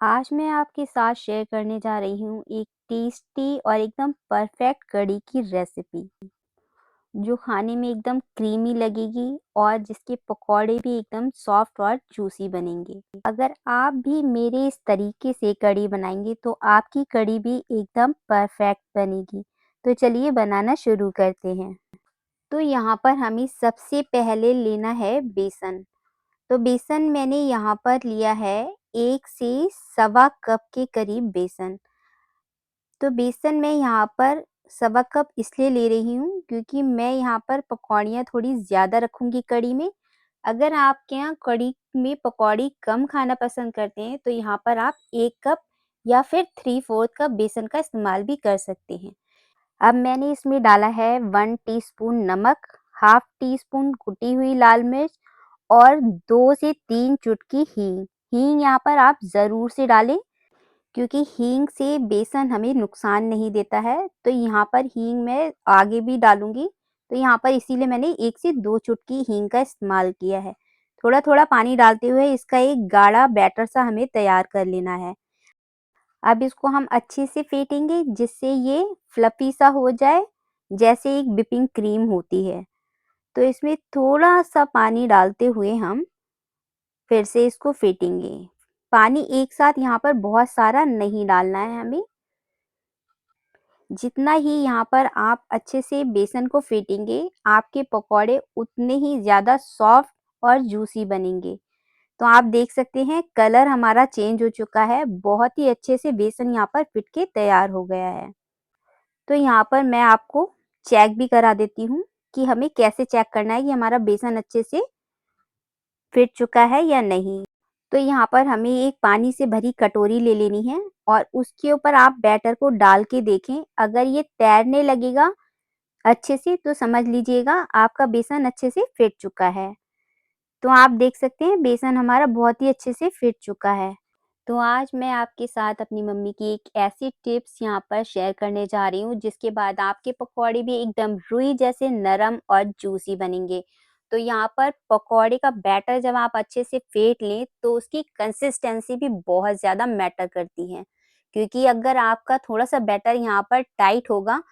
आज मैं आपके साथ शेयर करने जा रही हूँ एक टेस्टी और एकदम परफेक्ट कढ़ी की रेसिपी, जो खाने में एकदम क्रीमी लगेगी और जिसके पकौड़े भी एकदम सॉफ्ट और जूसी बनेंगे। अगर आप भी मेरे इस तरीके से कढ़ी बनाएंगे तो आपकी कढ़ी भी एकदम परफेक्ट बनेगी। तो चलिए बनाना शुरू करते हैं। तो यहाँ पर हमें सबसे पहले लेना है बेसन। तो बेसन मैंने यहाँ पर लिया है 1 से सवा कप के करीब बेसन। तो बेसन मैं यहाँ पर सवा कप इसलिए ले रही हूँ क्योंकि मैं यहाँ पर पकौड़ियाँ थोड़ी ज़्यादा रखूँगी कढ़ी में। अगर आपके यहाँ कढ़ी में पकौड़ी कम खाना पसंद करते हैं तो यहाँ पर आप 1 कप या फिर 3/4 कप बेसन का इस्तेमाल भी कर सकते हैं। अब मैंने इसमें डाला है 1 टीस्पून नमक, हाफ टी स्पून कुटी हुई लाल मिर्च और 2 से 3 चुटकी हींग। हींग यहाँ पर आप ज़रूर से डालें क्योंकि हींग से बेसन हमें नुकसान नहीं देता है। तो यहाँ पर हींग मैं आगे भी डालूँगी, तो यहाँ पर इसीलिए मैंने 1 से 2 चुटकी हींग का इस्तेमाल किया है। थोड़ा-थोड़ा पानी डालते हुए इसका एक गाढ़ा बैटर सा हमें तैयार कर लेना है। अब इसको हम अच्छे से फेंटेंगे जिससे ये फ्लफी सा हो जाए, जैसे एक व्हिपिंग क्रीम होती है। तो इसमें थोड़ा-सा पानी डालते हुए हम फिर से इसको फेंटेंगे। पानी एक साथ यहाँ पर बहुत सारा नहीं डालना है हमें। जितना ही यहाँ पर आप अच्छे से बेसन को फेंटेंगे, आपके पकौड़े उतने ही ज़्यादा सॉफ्ट और जूसी बनेंगे। तो आप देख सकते हैं कलर हमारा चेंज हो चुका है, बहुत ही अच्छे से बेसन यहाँ पर फिट के तैयार हो गया है। तो यहाँ पर मैं आपको चेक भी करा देती हूँ कि हमें कैसे चेक करना है कि हमारा बेसन अच्छे से फिट चुका है या नहीं। तो यहाँ पर हमें एक पानी से भरी कटोरी ले लेनी है और उसके ऊपर आप बैटर को डाल के देखें। अगर ये तैरने लगेगा अच्छे से तो समझ लीजिएगा आपका बेसन अच्छे से फिट चुका है। तो आप देख सकते हैं बेसन हमारा बहुत ही अच्छे से फिट चुका है। तो आज मैं आपके साथ अपनी मम्मी की एक ऐसी टिप्स यहाँ पर शेयर करने जा रही हूँ जिसके बाद आपके पकौड़े भी एकदम रुई जैसे नरम और जूसी बनेंगे। तो यहाँ पर पकौड़े का बैटर जब आप अच्छे से फेंट लें तो उसकी कंसिस्टेंसी भी बहुत ज़्यादा मैटर करती है, क्योंकि अगर आपका थोड़ा सा बैटर यहाँ पर टाइट होगा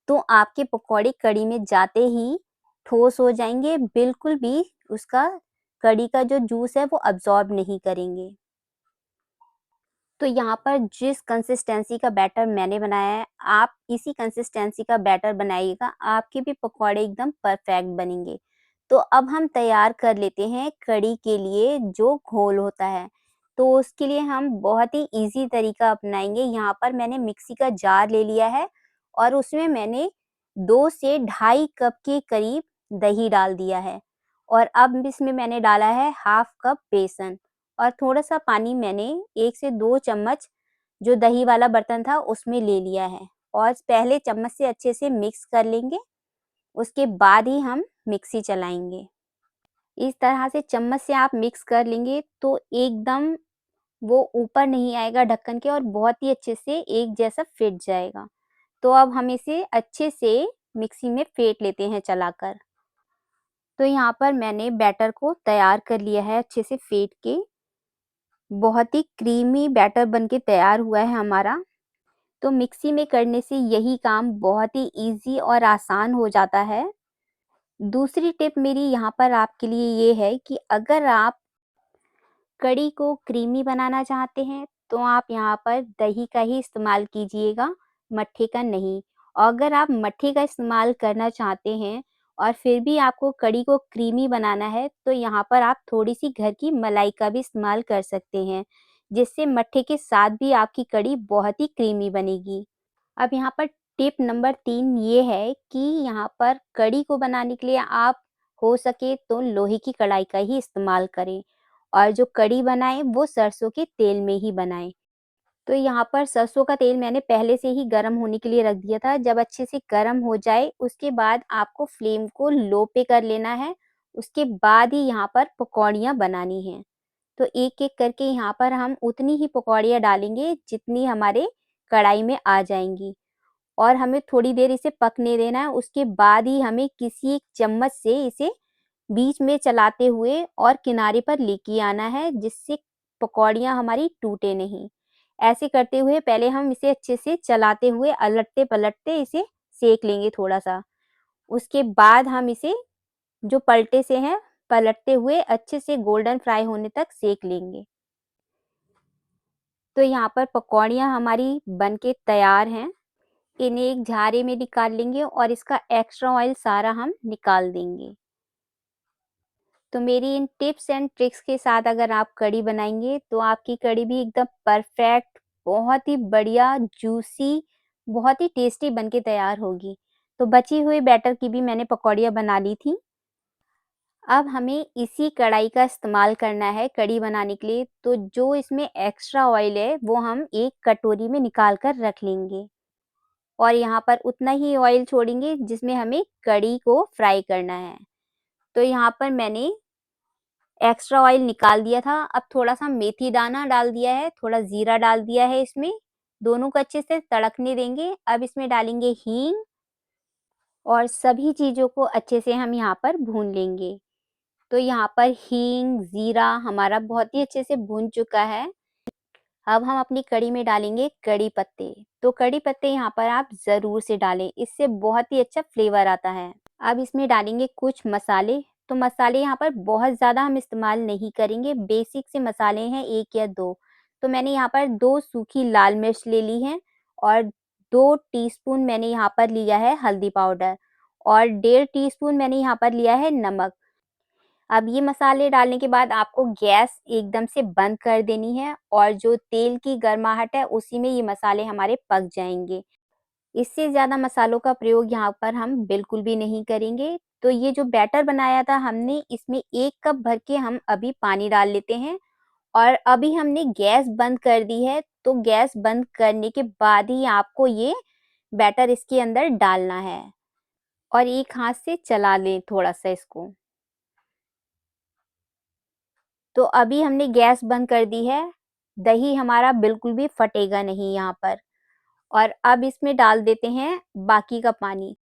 तो आपके पकौड़े कढ़ी में जाते ही ठोस हो जाएंगे, बिल्कुल भी उसका कढ़ी का जो जूस है वो अब्सॉर्ब नहीं करेंगे। तो यहाँ पर जिस कंसिस्टेंसी का बैटर मैंने बनाया है, आप इसी कंसिस्टेंसी का बैटर बनाइएगा, आपके भी पकौड़े एकदम परफेक्ट बनेंगे। तो अब हम तैयार कर लेते हैं कढ़ी के लिए जो घोल होता है। तो उसके लिए हम बहुत ही ईज़ी तरीका अपनाएँगे। यहाँ पर मैंने मिक्सी का जार ले लिया है और उसमें मैंने 2 से ढाई कप के करीब दही डाल दिया है और अब इसमें मैंने डाला है हाफ कप बेसन और थोड़ा-सा पानी मैंने 1 से 2 चम्मच जो दही वाला बर्तन था उसमें ले लिया है और पहले चम्मच से अच्छे से मिक्स कर लेंगे, उसके बाद ही हम मिक्सी चलाएँगे। इस तरह से चम्मच से आप मिक्स कर लेंगे तो एकदम वो ऊपर नहीं आएगा ढक्कन के और बहुत ही अच्छे से एक जैसा फिट जाएगा। तो अब हम इसे अच्छे से मिक्सी में फेंट लेते हैं चलाकर। तो यहाँ पर मैंने बैटर को तैयार कर लिया है अच्छे से फेंट के। बहुत ही क्रीमी बैटर बनके तैयार हुआ है हमारा। तो मिक्सी में करने से यही काम बहुत ही ईज़ी और आसान हो जाता है। दूसरी टिप मेरी यहाँ पर आपके लिए ये है कि अगर आप कढ़ी को क्रीमी बनाना चाहते हैं, तो आप यहाँ पर दही का ही इस्तेमाल कीजिएगा, मट्ठे का नहीं। और अगर आप मट्ठे का इस्तेमाल करना चाहते हैं और फिर भी आपको कढ़ी को क्रीमी बनाना है, तो यहाँ पर आप थोड़ी-सी घर की मलाई का भी इस्तेमाल कर सकते हैं, जिससे मट्ठे के साथ भी आपकी कढ़ी बहुत ही क्रीमी बनेगी। अब यहाँ पर टिप नंबर 3 ये है कि यहाँ पर कढ़ी को बनाने के लिए आप हो सके तो लोहे की कढ़ाई का ही इस्तेमाल करें और जो कढ़ी बनाएँ वो सरसों के तेल में ही बनाएँ। तो यहाँ पर सरसों का तेल मैंने पहले से ही गरम होने के लिए रख दिया था। जब अच्छे से गरम हो जाए उसके बाद आपको फ्लेम को लो पे कर लेना है। उसके बाद ही यहाँ पर पकौड़ियाँ बनानी हैं। तो एक-एक करके यहाँ पर हम उतनी ही पकौड़ियाँ डालेंगे जितनी हमारे कढ़ाई में आ जाएँगी। और हमें थोड़ी देर इसे पकने देना है, उसके बाद ही हमें किसी एक चम्मच से इसे बीच में चलाते हुए और किनारे पर लेके आना है, जिससे पकौड़ियाँ हमारी टूटे नहीं। ऐसे करते हुए पहले हम इसे अच्छे से चलाते हुए अलटते-पलटते इसे सेक लेंगे थोड़ा-सा। उसके बाद हम इसे जो पलटे से हैं, पलटते हुए अच्छे से गोल्डन फ्राई होने तक सेक लेंगे। तो यहाँ पर पकौड़ियाँ हमारी बनके तैयार हैं। इन्हें एक झारे में निकाल लेंगे और इसका एक्स्ट्रा ऑयल सारा हम निकाल देंगे। तो मेरी इन टिप्स एंड ट्रिक्स के साथ अगर आप कढ़ी बनाएँगे, तो आपकी कढ़ी भी एकदम परफेक्ट, बहुत ही बढ़िया, जूसी, बहुत ही टेस्टी बनके तैयार होगी। तो बची हुई बैटर की भी मैंने पकौड़ियाँ बना ली थी। अब हमें इसी कढ़ाई का इस्तेमाल करना है कढ़ी बनाने के लिए, तो जो इसमें एक्स्ट्रा ऑयल है, वो हम एक कटोरी में निकाल कर रख लेंगे और यहाँ पर उतना ही ऑयल छोड़ेंगे जिसमें हमें कढ़ी को फ्राई करना है। तो यहाँ पर मैंने एक्स्ट्रा ऑयल निकाल दिया था, अब थोड़ा-सा मेथी दाना डाल दिया है, थोड़ा जीरा डाल दिया है इसमें, दोनों को अच्छे से तड़कने देंगे। अब इसमें डालेंगे हींग और सभी चीज़ों को अच्छे से हम यहाँ पर भून लेंगे। तो यहाँ पर हींग, जीरा हमारा बहुत ही अच्छे से भून चुका है। अब हम अपनी कढ़ी में डालेंगे कड़ी पत्ते। तो कड़ी पत्ते यहाँ पर आप ज़रूर से डालें, इससे बहुत ही अच्छा फ्लेवर आता है। अब इसमें डालेंगे कुछ मसाले, तो मसाले यहाँ पर बहुत ज़्यादा हम इस्तेमाल नहीं करेंगे, बेसिक से मसाले हैं 1 या 2। तो मैंने यहाँ पर 2 सूखी लाल मिर्च ले ली हैं और 2 टीस्पून मैंने यहाँ पर लिया है हल्दी पाउडर और 1.5 टीस्पून मैंने यहाँ पर लिया है नमक। अब ये मसाले डालने के बाद आपको गैस एकदम से बंद कर देनी है और जो तेल की गर्माहट है उसी में ये मसाले हमारे पक जाएँगे। इससे ज़्यादा मसालों का प्रयोग यहाँ पर हम बिल्कुल भी नहीं करेंगे। तो ये जो बैटर बनाया था हमने इसमें 1 कप भर के हम अभी पानी डाल लेते हैं और अभी हमने गैस बंद कर दी है, तो गैस बंद करने के बाद ही आपको ये बैटर इसके अंदर डालना है और एक हाथ से चला लें थोड़ा-सा इसको। तो अभी हमने गैस बंद कर दी है, दही हमारा बिल्कुल भी फटेगा नहीं यहाँ पर और अब इसमें डाल देते हैं बाकी का पानी।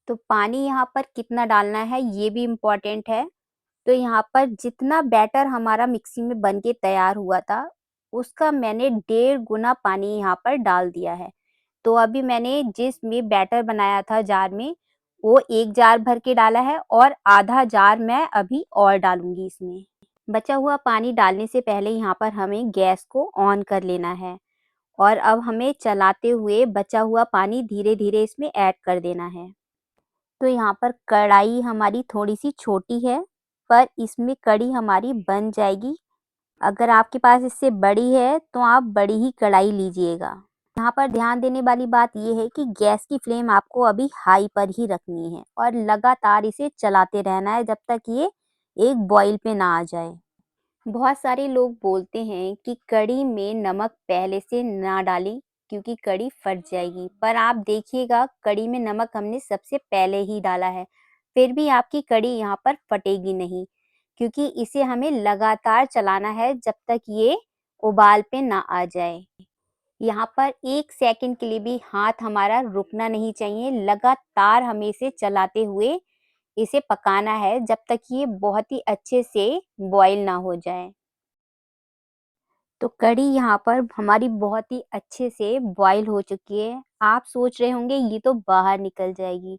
तो पानी यहाँ पर कितना डालना है ये भी इम्पोर्टेंट है। तो यहाँ पर जितना बैटर हमारा मिक्सी में बन के तैयार हुआ था, उसका मैंने 1.5 गुना पानी यहाँ पर डाल दिया है। तो अभी मैंने जिसमें बैटर बनाया था जार में, वो 1 जार भर के डाला है और आधा जार मैं अभी और डालूँगी इसमें। बचा हुआ पानी डालने से पहले यहाँ पर हमें गैस को ऑन कर लेना है और अब हमें चलाते हुए बचा हुआ पानी धीरे-धीरे इसमें ऐड कर देना है। तो यहाँ पर कढ़ाई हमारी थोड़ी-सी छोटी है, पर इसमें कढ़ी हमारी बन जाएगी। अगर आपके पास इससे बड़ी है, तो आप बड़ी ही कढ़ाई लीजिएगा। यहाँ पर ध्यान देने वाली बात ये है कि गैस की फ्लेम आपको अभी हाई पर ही रखनी है और लगातार इसे चलाते रहना है जब तक ये एक बॉईल पे ना आ जाए। बहुत सारे लोग बोलते हैं कि कढ़ी में नमक पहले से ना डालें क्योंकि कढ़ी फट जाएगी, पर आप देखिएगा कढ़ी में नमक हमने सबसे पहले ही डाला है, फिर भी आपकी कढ़ी यहाँ पर फटेगी नहीं क्योंकि इसे हमें लगातार चलाना है जब तक ये उबाल पे ना आ जाए। यहाँ पर 1 सेकंड के लिए भी हाथ हमारा रुकना नहीं चाहिए, लगातार हमें इसे चलाते हुए इसे पकाना है जब तक ये बहुत ही अच्छे से बॉईल ना हो जाए। तो कढ़ी यहाँ पर हमारी बहुत ही अच्छे से बॉईल हो चुकी है। आप सोच रहे होंगे ये तो बाहर निकल जाएगी,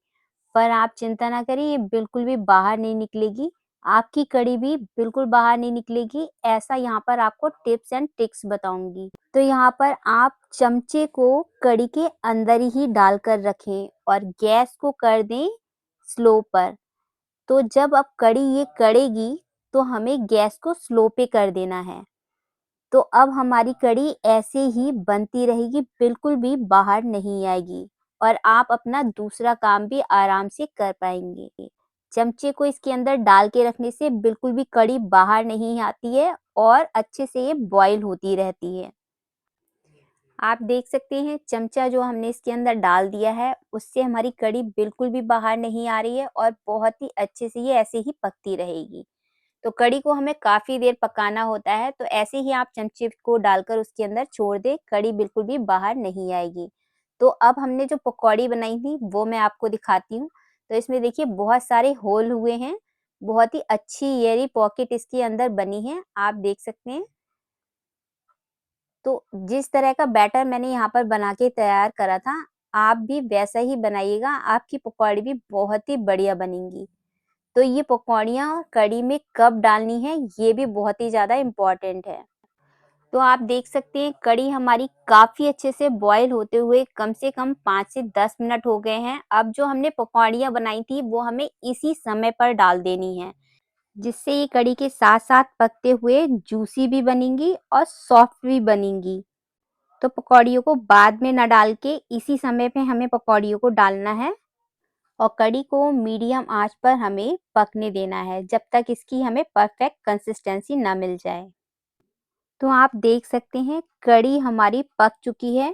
पर आप चिंता ना करिए ये बिल्कुल भी बाहर नहीं निकलेगी। आपकी कढ़ी भी बिल्कुल बाहर नहीं निकलेगी, ऐसा यहाँ पर आपको टिप्स एंड ट्रिक्स बताऊँगी। तो यहाँ पर आप चमचे को कढ़ी के अंदर ही डालकर रखें और गैस को कर दें स्लो पर। तो जब अब कढ़ी ये कढ़ेगी, तो हमें गैस को स्लो पे कर देना है। तो अब हमारी कढ़ी ऐसे ही बनती रहेगी, बिल्कुल भी बाहर नहीं आएगी और आप अपना दूसरा काम भी आराम से कर पाएँगे। चमचे को इसके अंदर डाल के रखने से बिल्कुल भी कढ़ी बाहर नहीं आती है और अच्छे से ये बॉईल होती रहती है। आप देख सकते हैं चमचा जो हमने इसके अंदर डाल दिया है, उससे हमारी कढ़ी बिल्कुल भी बाहर नहीं आ रही है और बहुत ही अच्छे से ये ऐसे ही पकती रहेगी। तो कढ़ी को हमें काफ़ी देर पकाना होता है, तो ऐसे ही आप चमचे को डालकर उसके अंदर छोड़ दें, कढ़ी बिल्कुल भी बाहर नहीं आएगी। तो अब हमने जो पकौड़ी बनाई थी, वो मैं आपको दिखाती हूँ। तो इसमें देखिए बहुत सारे होल हुए हैं, बहुत ही अच्छी एयरी पॉकेट इसके अंदर बनी है, आप देख सकते हैं। तो जिस तरह का बैटर मैंने यहाँ पर बना के तैयार करा था, आप भी वैसा ही बनाइएगा, आपकी पकौड़ी भी बहुत ही बढ़िया बनेंगी। तो ये पकौड़ियाँ कढ़ी में कब डालनी है, ये भी बहुत ही ज़्यादा इम्पोर्टेंट है। तो आप देख सकते हैं कढ़ी हमारी काफ़ी अच्छे से बॉयल होते हुए कम से कम 5 से 10 मिनट हो गए हैं। अब जो हमने पकौड़ियाँ बनाई थी वो हमें इसी समय पर डाल देनी है, जिससे ये कढ़ी के साथ-साथ पकते हुए जूसी भी बनेंगी और सॉफ्ट भी बनेंगी। तो पकौड़ियों को बाद में ना डाल के इसी समय पे हमें पकौड़ियों को डालना है और कढ़ी को मीडियम आँच पर हमें पकने देना है, जब तक इसकी हमें परफेक्ट कंसिस्टेंसी ना मिल जाए। तो आप देख सकते हैं कढ़ी हमारी पक चुकी है।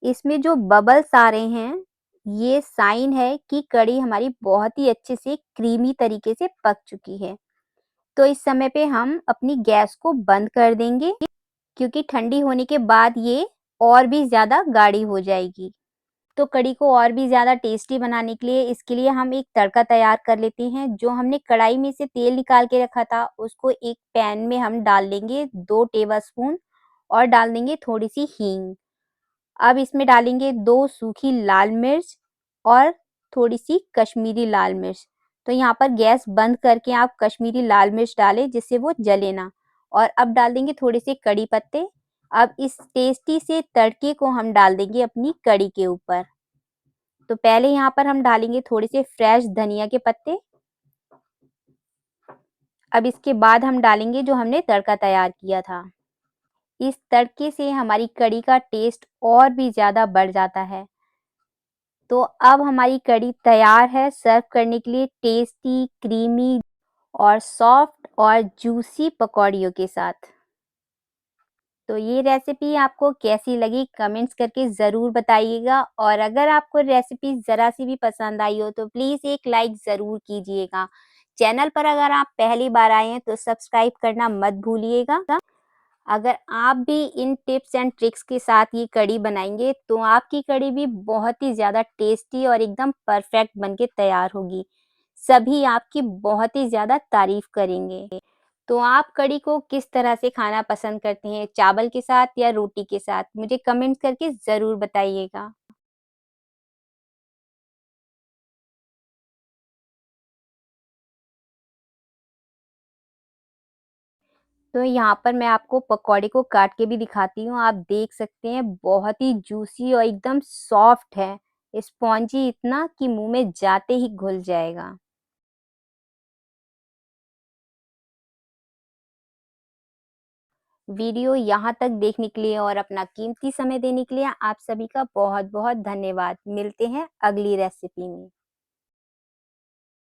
इसमें जो बबल्स आ रहे हैं, ये साइन है कि कढ़ी हमारी बहुत ही अच्छे से क्रीमी तरीके से पक चुकी है। तो इस समय पे हम अपनी गैस को बंद कर देंगे, क्योंकि ठंडी होने के बाद ये और भी ज़्यादा गाढ़ी हो जाएगी। तो कढ़ी को और भी ज़्यादा टेस्टी बनाने के लिए इसके लिए हम एक तड़का तैयार कर लेते हैं। जो हमने कढ़ाई में से तेल निकाल के रखा था, उसको एक पैन में हम डाल लेंगे 2 टेबलस्पून और डाल देंगे थोड़ी-सी हींग। अब इसमें डालेंगे 2 सूखी लाल मिर्च और थोड़ी-सी कश्मीरी लाल मिर्च। तो यहाँ पर गैस बंद करके आप कश्मीरी लाल मिर्च डालें, जिससे वो जले ना। और अब डाल देंगे थोड़े से कड़ी पत्ते। अब इस टेस्टी से तड़के को हम डाल देंगे अपनी कढ़ी के ऊपर। तो पहले यहाँ पर हम डालेंगे थोड़े से फ्रेश धनिया के पत्ते। अब इसके बाद हम डालेंगे जो हमने तड़का तैयार किया था। इस तड़के से हमारी कढ़ी का टेस्ट और भी ज़्यादा बढ़ जाता है। तो अब हमारी कढ़ी तैयार है सर्व करने के लिए टेस्टी, क्रीमी और सॉफ्ट और जूसी पकौड़ियों के साथ। तो ये रेसिपी आपको कैसी लगी कमेंट्स करके ज़रूर बताइएगा और अगर आपको रेसिपी ज़रा-सी भी पसंद आई हो तो प्लीज़ एक लाइक ज़रूर कीजिएगा। चैनल पर अगर आप पहली बार आए हैं तो सब्सक्राइब करना मत भूलिएगा। अगर आप भी इन टिप्स एंड ट्रिक्स के साथ ये कढ़ी बनाएँगे तो आपकी कढ़ी भी बहुत ही ज़्यादा टेस्टी और एकदम परफेक्ट बन के तैयार होगी। सभी आपकी बहुत ही ज़्यादा तारीफ़ करेंगे। तो आप कढ़ी को किस तरह से खाना पसंद करते हैं? चावल के साथ या रोटी के साथ? मुझे कमेंट करके ज़रूर बताइएगा। तो यहाँ पर मैं आपको पकौड़े को काट के भी दिखाती हूँ। आप देख सकते हैं बहुत ही जूसी और एकदम सॉफ्ट है। स्पॉन्जी इतना कि मुँह में जाते ही घुल जाएगा। वीडियो यहाँ तक देखने के लिए और अपना कीमती समय देने के लिए आप सभी का बहुत-बहुत धन्यवाद। मिलते हैं अगली रेसिपी में।